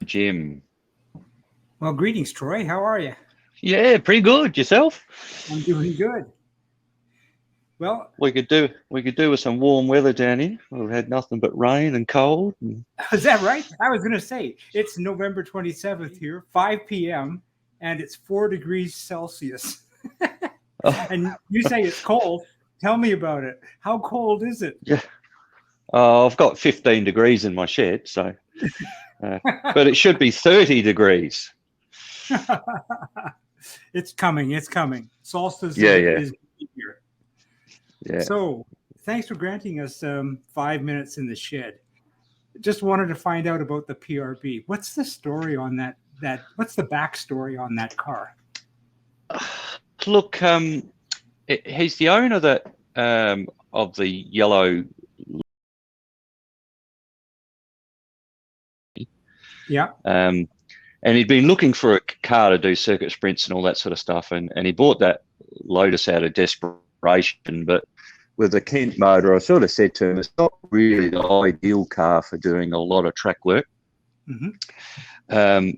Jim. Well, greetings, Troy. How are you? Yeah, pretty good. Yourself? I'm doing good. Well, We could do with some warm weather down here. We've had nothing but rain and cold. is that right? I was going to say it's November 27th here, 5 p.m., and it's 4 degrees Celsius. Oh, And you say it's cold. Tell me about it. How cold is it? yeah. I've got 15 degrees in my shed, so but it should be 30 degrees. It's coming. It's coming. Solstice Yeah, is here. yeah. So, thanks for granting us 5 minutes in the shed. Just wanted to find out about the PRB. What's the story on that? What's the backstory on that car? Look, he's the owner of the yellow. Yeah. And he'd been looking for a car to do circuit sprints and all that sort of stuff, and he bought that Lotus out of desperation. But with the Kent motor, I sort of said to him, it's not really the ideal car for doing a lot of track work. Mm-hmm.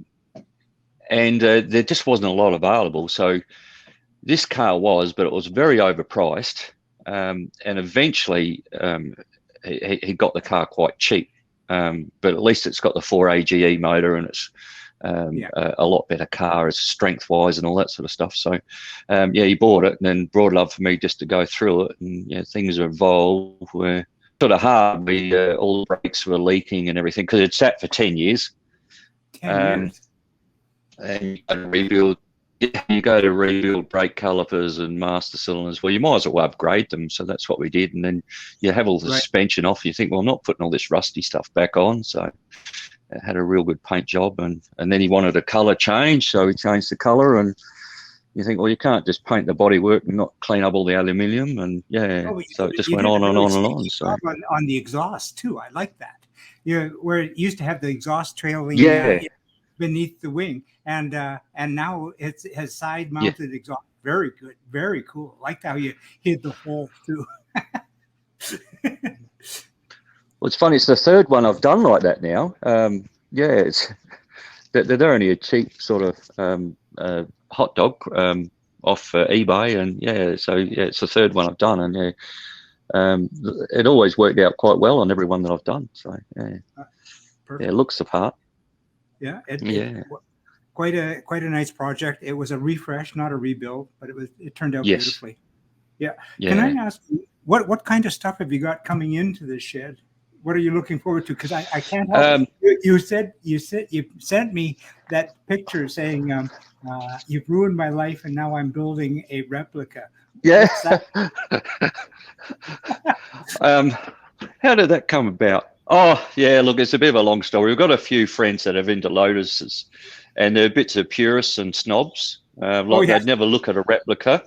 And there just wasn't a lot available. So this car was, but it was very overpriced. And eventually he got the car quite cheap. But at least it's got the 4 AGE motor, and it's a lot better car as strength-wise and all that sort of stuff. So, he bought it and then brought it up for me just to go through it. And things evolved where sort of hard. All the brakes were leaking and everything because it sat for 10 years. 10 years. And you go to rebuild brake calipers and master cylinders. Well, you might as well upgrade them. So that's what we did. And then you have all the suspension off. You think, well, I'm not putting all this rusty stuff back on. So it had a real good paint job. And then he wanted a colour change. So he changed the colour. And you think, well, you can't just paint the bodywork and not clean up all the aluminium. And so it just went on and on and on. So on the exhaust too. I like that. Where it used to have the exhaust trailing beneath the wing, and now it has side mounted exhaust. Very good, very cool. Like how you hid the hole too. Well, it's funny. It's the third one I've done like that now. It's they're only a cheap sort of hot dog off eBay, and it's the third one I've done, and it always worked out quite well on every one that I've done. So it looks the part. Yeah, quite a nice project. It was a refresh, not a rebuild, but it turned out beautifully. Yeah. Can I ask you, what kind of stuff have you got coming into this shed? What are you looking forward to? Because I can't help it. You sent me that picture saying you've ruined my life and now I'm building a replica. Yeah. How did that come about? Oh, yeah, look, it's a bit of a long story. We've got a few friends that are into Lotuses, and they're bits of purists and snobs. They'd never look at a replica.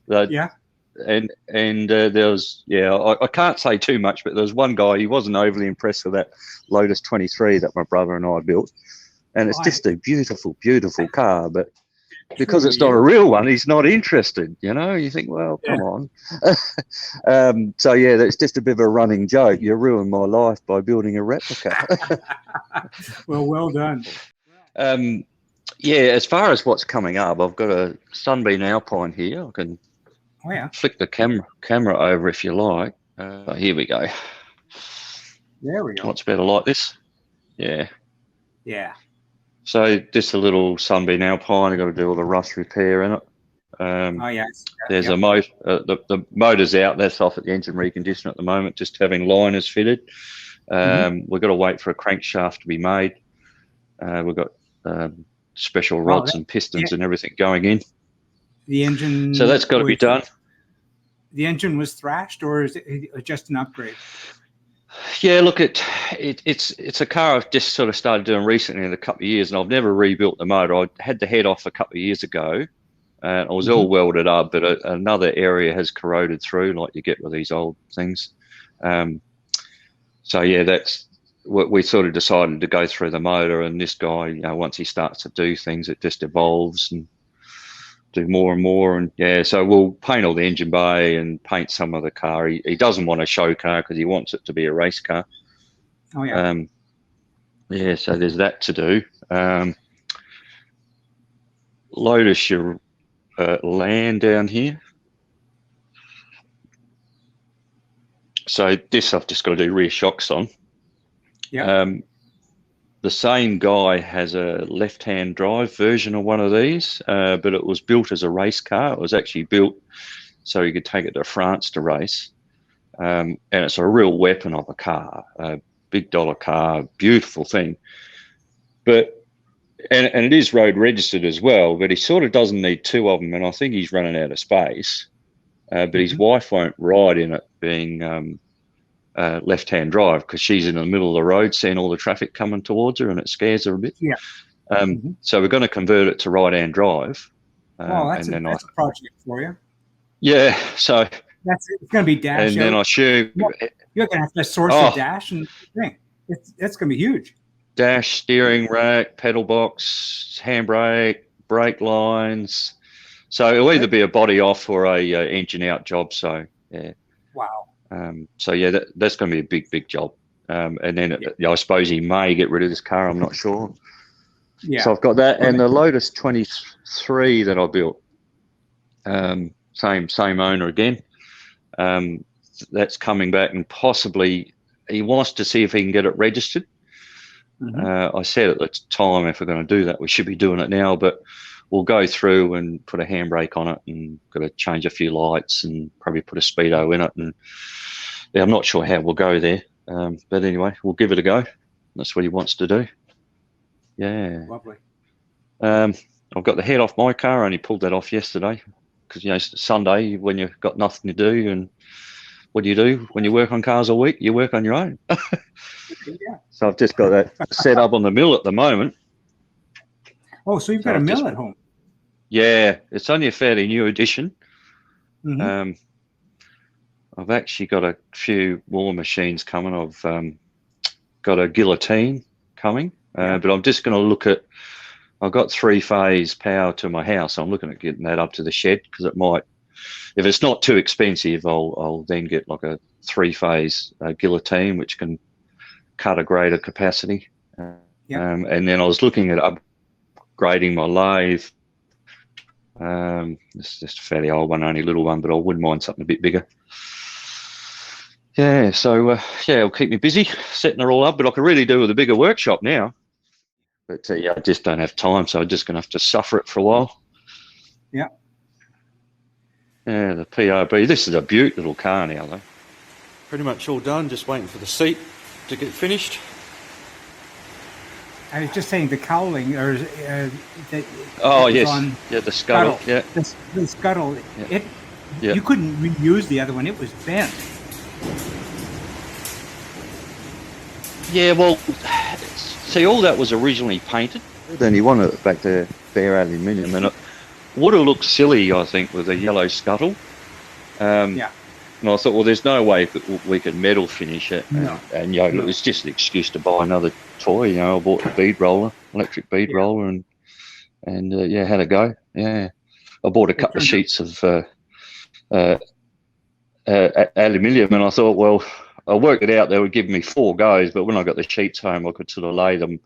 And there was, I can't say too much, but there was one guy, he wasn't overly impressed with that Lotus 23 that my brother and I built. And it's just a beautiful, beautiful car, but because it's not a real one, he's not interested. You think, well, come on. That's just a bit of a running joke. You ruined my life by building a replica. Well done. As far as what's coming up, I've got a Sunbeam Alpine here. I can flick the camera over if you like. Here we go. There we go. What's better like this? Yeah. Yeah. So just a little Sunbeam Alpine. I've got to do all the rust repair in it. There's a motor. The motor's out. That's off at the engine reconditioner at the moment, just having liners fitted. We've got to wait for a crankshaft to be made. We've got special rods and pistons and everything going in. The engine. So that's got to be done. The engine was thrashed, or is it just an upgrade? Yeah, look, it's a car I've just sort of started doing recently in a couple of years, and I've never rebuilt the motor. I had the head off a couple of years ago, and I was all welded up, but another area has corroded through, like you get with these old things. That's what we sort of decided to go through the motor, and this guy, once he starts to do things, it just evolves and do more and more. And so we'll paint all the engine bay and paint some of the car. He doesn't want a show car because he wants it to be a race car. Yeah, so there's that to do. Lotus your land down here. So this I've just got to do rear shocks on. Yeah. The same guy has a left-hand drive version of one of these, but it was built as a race car. It was actually built so you could take it to France to race. And it's a real weapon of a car, a big dollar car, beautiful thing. But and it is road registered as well, but he sort of doesn't need two of them, and I think he's running out of space. But his wife won't ride in it, being left-hand drive, because she's in the middle of the road seeing all the traffic coming towards her, and it scares her a bit. Yeah. So we're going to convert it to right-hand drive. Well, that's a project for you. Yeah, so it's going to be dash. And then I assume you're going to have to source the dash and thing. It's going to be huge. Dash, steering rack, pedal box, handbrake, brake lines. So it'll either be a body off or a engine out job. So yeah. Wow. So yeah, that's going to be a big job. And then I suppose he may get rid of this car. I'm not sure. Yeah. So I've got that, and the Lotus 23 that I built. Same owner again. That's coming back, and possibly he wants to see if he can get it registered. I said at the time, if we're going to do that, we should be doing it now, but we'll go through and put a handbrake on it, and got to change a few lights and probably put a speedo in it. And yeah, I'm not sure how we'll go there. But anyway, we'll give it a go. That's what he wants to do. Yeah. Lovely. I've got the head off my car. I only pulled that off yesterday because, it's Sunday when you've got nothing to do. And what do when you work on cars all week? You work on your own. Yeah. So I've just got that set up on the mill at the moment. Oh, so you've got a mill at home? Yeah, it's only a fairly new addition. I've actually got a few more machines coming. I've got a guillotine coming, but I'm just going to look at. I've got 3-phase power to my house. I'm looking at getting that up to the shed, because it might, if it's not too expensive, I'll then get like a 3-phase guillotine, which can cut a greater capacity. And then I was looking at upgrading my lathe. It's just a fairly old one, only a little one, but I wouldn't mind something a bit bigger. Yeah, so it'll keep me busy setting it all up, but I could really do with a bigger workshop now. But I just don't have time, so I'm just going to have to suffer it for a while. Yeah. Yeah, the PRB. This is a beaut little car now, though. Pretty much all done, just waiting for the seat to get finished. I was just saying the cowling, or yes, the scuttle. Yeah, the scuttle. Yeah. You couldn't reuse the other one; it was bent. Yeah, well, see, all that was originally painted. Then he wanted it back to bare aluminium, and it would have looked silly, I think, with a yellow scuttle. And I thought, well, there's no way we could metal finish it. No. And it was just an excuse to buy another toy. I bought a bead roller, electric bead roller, and had a go. Yeah, I bought a couple of sheets of aluminium, and I thought, well, I worked it out. They would give me 4 goes, but when I got the sheets home, I could sort of lay them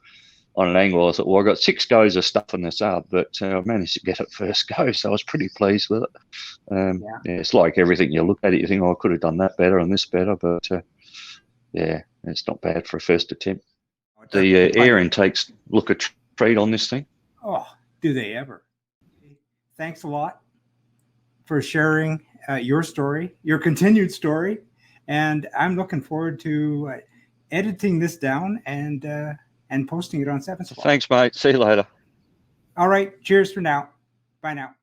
on an angle. I thought, well, I got 6 goes of stuffing this up, but I managed to get it first go, so I was pretty pleased with it. It's like everything you look at it, you think, oh, I could have done that better and this better, but it's not bad for a first attempt. The air intakes look a treat on this thing. Oh, do they ever? Thanks a lot for sharing your story, your continued story, and I'm looking forward to editing this down and posting it on 7 Supply. Thanks, mate. See you later. All right. Cheers for now. Bye now.